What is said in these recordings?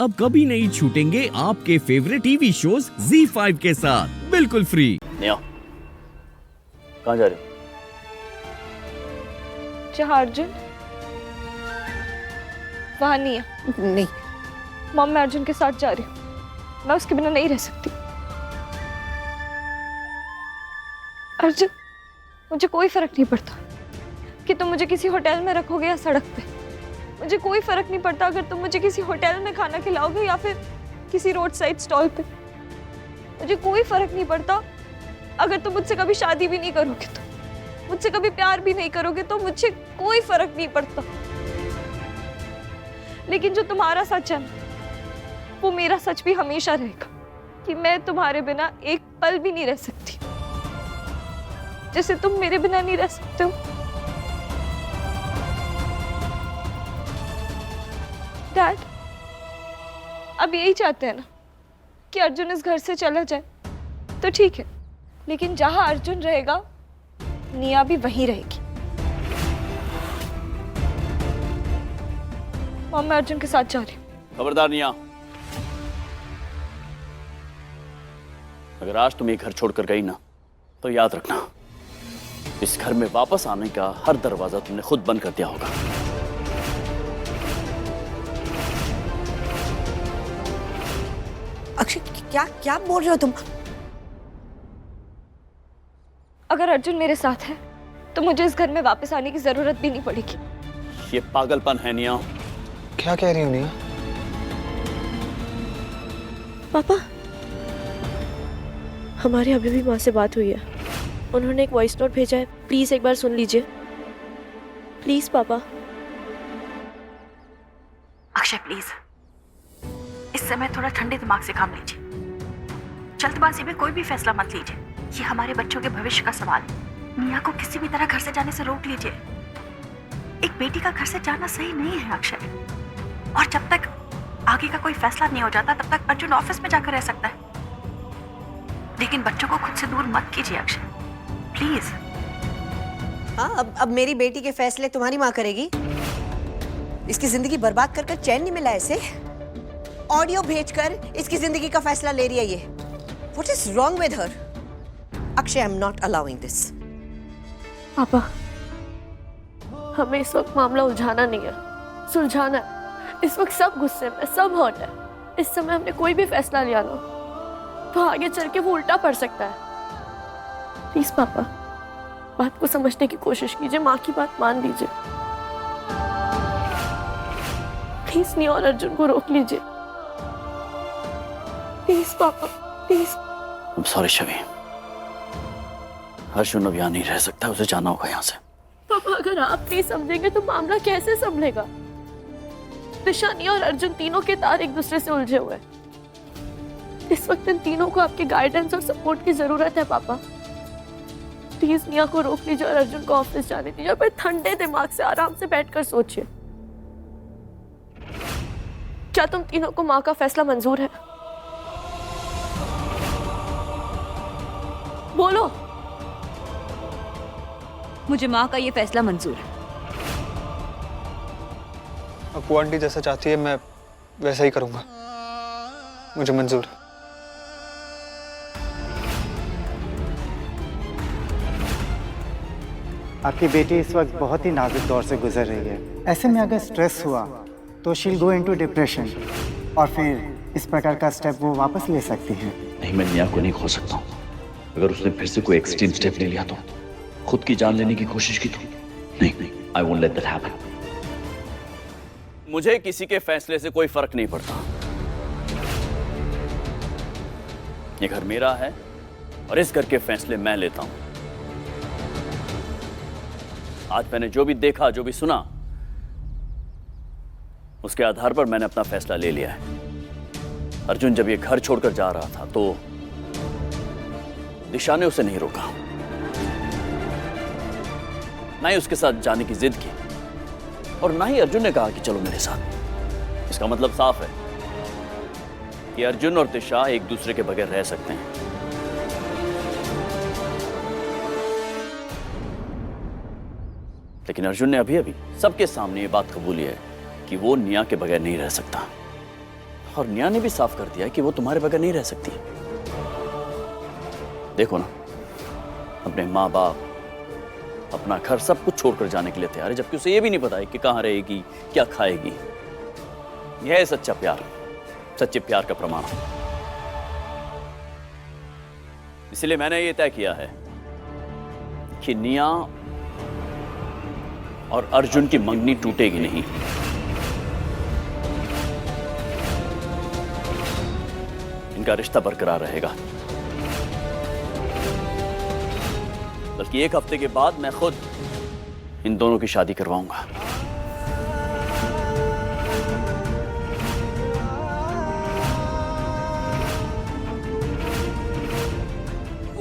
अब कभी नहीं छूटेंगे आपके फेवरेट टीवी शोज ZEE5 के साथ बिल्कुल फ्री। नेहा, कहाँ जा रहे हो? जहाँ अर्जुन वहाँ नहीं है। नहीं, मॉम मैं अर्जुन के साथ जा रही हूँ, मैं उसके बिना नहीं रह सकती। अर्जुन, मुझे कोई फर्क नहीं पड़ता कि तुम मुझे किसी होटल में रखोगे या सड़क पे। मुझे कोई फर्क नहीं पड़ता अगर तुम मुझे किसी होटल में खाना खिलाओगे या फिर किसी रोड साइड स्टॉल पे। मुझे कोई फर्क नहीं पड़ता अगर तुम मुझसे कभी शादी भी नहीं करोगे, तो मुझसे कभी प्यार भी नहीं करोगे, तो मुझे कोई फर्क नहीं पड़ता। लेकिन जो तुम्हारा सच है वो मेरा सच भी हमेशा रहेगा कि मैं तुम्हारे बिना एक पल भी नहीं रह सकती, जैसे तुम मेरे बिना नहीं रह सकते हो। डैड, अब यही चाहते हैं ना कि अर्जुन इस घर से चला जाए, तो ठीक है, लेकिन जहां अर्जुन रहेगा निया भी वहीं रहेगी। मॉम मैं अर्जुन के साथ जा रही हूँ। खबरदार निया, अगर आज तुम ये घर छोड़कर गई ना तो याद रखना इस घर में वापस आने का हर दरवाजा तुमने खुद बंद कर दिया होगा। अक्षय क्या क्या बोल रहे हो तुम? अगर अर्जुन मेरे साथ है तो मुझे इस घर में वापस आने की जरूरत भी नहीं पड़ेगी। ये पागलपन है निया। क्या कह रही हो निया? पापा, हमारी अभी भी माँ से बात हुई है, उन्होंने एक वॉइस नोट भेजा है, प्लीज एक बार सुन लीजिए। प्लीज पापा। अक्षय प्लीज, इस समय थोड़ा ठंडे दिमाग से काम लीजिए। जल्दबाजी में कोई भी फैसला मत लीजिए, ये हमारे बच्चों के भविष्य का सवाल है। मिया को किसी भी तरह घर से जाने से रोक लीजिए। एक बेटी का घर से जाना सही नहीं है अक्षय, और जब तक आगे का कोई फैसला नहीं हो जाता तब तक अर्जुन ऑफिस में जाकर रह सकता है, लेकिन बच्चों को खुद से दूर मत कीजिए अक्षय प्लीज। हाँ, अब मेरी बेटी के फैसले तुम्हारी माँ करेगी? इसकी जिंदगी बर्बाद कर चैन नहीं मिला ऐसे? ऑडियो भेजकर इसकी जिंदगी का फैसला ले रही है ये। What is wrong with her? Akshay, I'm not allowing this. पापा, हमें इस वक्त मामला उलझाना नहीं है, सुलझाना है। इस वक्त सब गुस्से में, सब हर्ट है। इस समय हमने कोई भी फैसला लिया ना तो आगे चल के वो उल्टा पड़ सकता है। प्लीज पापा, बात को समझने की कोशिश कीजिए, माँ की बात मान लीजिए। प्लीज निया और अर्जुन को रोक लीजिए, प्लीज पापा, please. I'm sorry Shami, Arjun अब यहाँ नहीं रह सकता, उसे जाना होगा यहाँ से। पापा, अगर आप नहीं समझेंगे तो मामला कैसे संभलेगा? दिशा, निया और अर्जुन तीनों के तार एक दूसरे से उलझे हुए हैं। इस वक्त इन तीनों को आपके गाइडेंस और सपोर्ट की जरूरत है पापा। प्लीज निया को रोक लीजिए और अर्जुन को ऑफिस जाने दीजिए, और फिर ठंडे दिमाग से आराम से बैठकर सोचिए। क्या तुम तीनों को माँ का फैसला मंजूर है? बोलो। मुझे माँ का ये फैसला मंजूर है। अप्पू आंटी जैसा चाहती है मैं वैसा ही करूंगा, मुझे मंजूर है। आपकी बेटी इस वक्त बहुत ही नाजुक दौर से गुजर रही है। ऐसे में अगर स्ट्रेस हुआ तो शील गो इनटू डिप्रेशन, और फिर इस प्रकार का स्टेप वो वापस ले सकती है। नहीं, मैं निया को नहीं खो सकता हूँ। अगर उसने फिर से कोई एक्सट्रीम स्टेप ले लिया तो, खुद की जान लेने की कोशिश की तो, नहीं, I won't let that happen. मुझे किसी के फैसले से कोई फर्क नहीं पड़ता। ये घर मेरा है और इस घर के फैसले मैं लेता हूं। आज मैंने जो भी देखा, जो भी सुना, उसके आधार पर मैंने अपना फैसला ले लिया है। अर्जुन जब ये घर छोड़कर जा रहा था तो दिशा ने उसे नहीं रोका, ना ही उसके साथ जाने की जिद की, और ना ही अर्जुन ने कहा कि चलो मेरे साथ। इसका मतलब साफ है कि अर्जुन और दिशा एक दूसरे के बगैर रह सकते हैं। लेकिन अर्जुन ने अभी अभी सबके सामने ये बात कबूली है कि वो निया के बगैर नहीं रह सकता। और निया ने भी साफ कर दिया कि वो तुम्हारे बगैर नहीं रह सकती। देखो ना, अपने माँ बाप, अपना घर, सब कुछ छोड़कर जाने के लिए तैयार है, जबकि उसे ये भी नहीं पता है कि कहाँ रहेगी, क्या खाएगी। यह है सच्चा प्यार, सच्चे प्यार का प्रमाण। इसलिए मैंने ये तय किया है कि निया और अर्जुन की मंगनी टूटेगी नहीं। इनका रिश्ता बरकरार रहेगा। बल्कि 1 हफ्ते के बाद मैं खुद इन दोनों की शादी करवाऊंगा।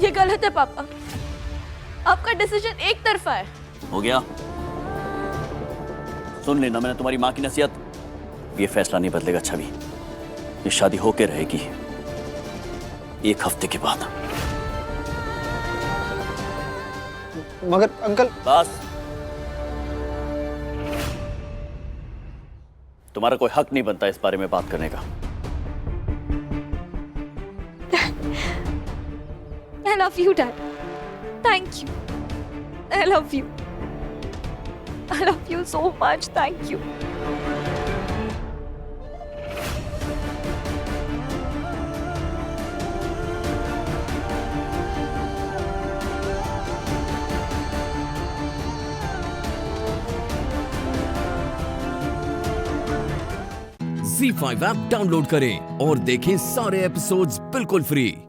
ये गलत है पापा, आपका डिसीजन एक तरफा है। हो गया, सुन लेना, मैंने तुम्हारी माँ की नसीहत। ये फैसला नहीं बदलेगा छवि, ये शादी होके रहेगी 1 हफ्ते के बाद। मगर अंकल, बस, तुम्हारा कोई हक नहीं बनता इस बारे में बात करने का। I love you, Dad. Thank you. I love you. I love you so much. Thank you. Z5 app download करें और देखें सारे एपिसोड्स बिल्कुल फ्री।